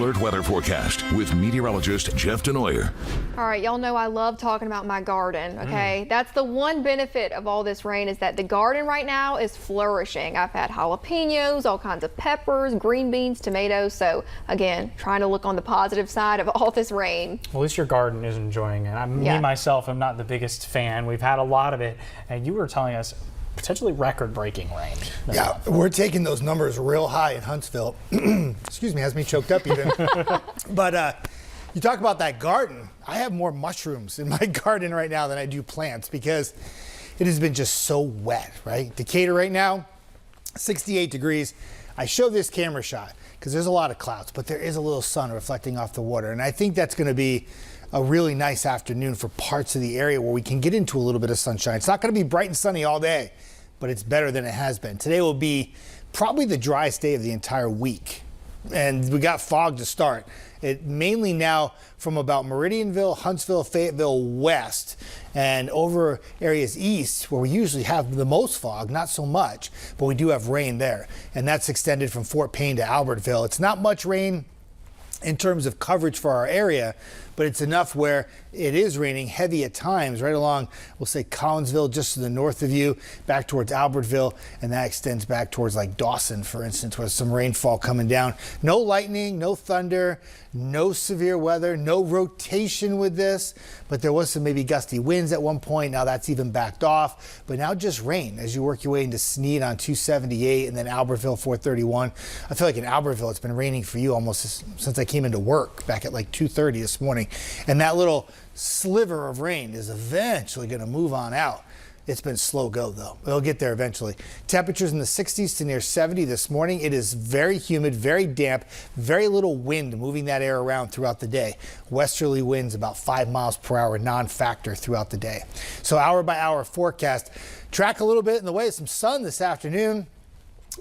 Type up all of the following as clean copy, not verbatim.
Alert weather forecast with meteorologist Jeff Desnoyers. All right, y'all know I love talking about my garden, okay? That's the one benefit of all this rain is that the garden right now is flourishing. I've had jalapenos, all kinds of peppers, green beans, tomatoes. So again, trying to look on the positive side of all this rain. Well, at least your garden is enjoying it. Me myself, I'm not the biggest fan. We've had a lot of it, and you were telling us potentially record-breaking rain. Yeah, we're taking those numbers real high in Huntsville. Excuse me, has me choked up even. But you talk about that garden. I have more mushrooms in my garden right now than I do plants because it has been just so wet, right? Decatur right now, 68 degrees. I show this camera shot because there's a lot of clouds, but there is a little sun reflecting off the water. And I think that's going to be a really nice afternoon for parts of the area where we can get into a little bit of sunshine. It's not going to be bright and sunny all day, but it's better than it has been. Today will be probably the driest day of the entire week. And we got fog to start. It mainly now from about Meridianville, Huntsville, Fayetteville west and over areas east where we usually have the most fog, not so much, but we do have rain there. And that's extended from Fort Payne to Albertville. It's not much rain in terms of coverage for our area, but it's enough where it is raining heavy at times right along, we'll say Collinsville, just to the north of you, back towards Albertville, and that extends back towards like Dawson, for instance, with some rainfall coming down. No lightning, no thunder, no severe weather, no rotation with this, but there was some maybe gusty winds at one point. Now that's even backed off, but now just rain as you work your way into Snead on 278 and then Albertville 431. I feel like in Albertville, it's been raining for you almost since I came into work back at like 2:30 this morning. And that little sliver of rain is eventually going to move on out. It's been slow go though. It'll get there eventually. Temperatures in the 60s to near 70 this morning. It is very humid, very damp, very little wind moving that air around throughout the day. Westerly winds about 5 miles per hour, non-factor throughout the day. So hour by hour forecast. Track a little bit in the way of some sun this afternoon.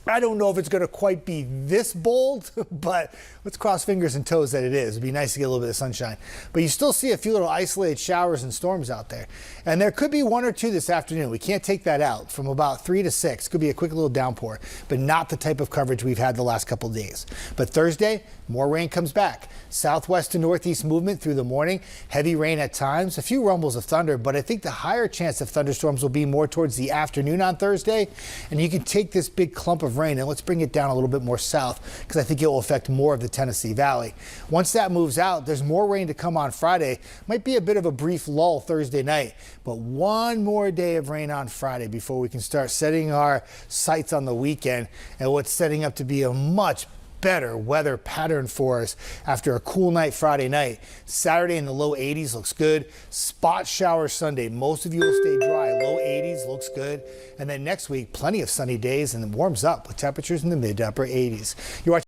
I don't know if it's going to quite be this bold, but let's cross fingers and toes that it is. It'd be nice to get a little bit of sunshine. But you still see a few little isolated showers and storms out there. And there could be one or two this afternoon. We can't take that out. From about 3 to 6, could be a quick little downpour, but not the type of coverage we've had the last couple of days. But Thursday, more rain comes back. Southwest to northeast movement through the morning. Heavy rain at times, a few rumbles of thunder, but I think the higher chance of thunderstorms will be more towards the afternoon on Thursday. And you can take this big clump of rain and let's bring it down a little bit more south because I think it will affect more of the Tennessee Valley. Once that moves out, there's more rain to come on Friday. Might be a bit of a brief lull Thursday night, but one more day of rain on Friday before we can start setting our sights on the weekend and what's setting up to be a much better weather pattern for us after a cool night Friday night. Saturday in the low 80s looks good. Spot showers Sunday. Most of you will stay dry. Low 80s looks good. And then next week, plenty of sunny days and it warms up with temperatures in the mid to upper 80s. You're watching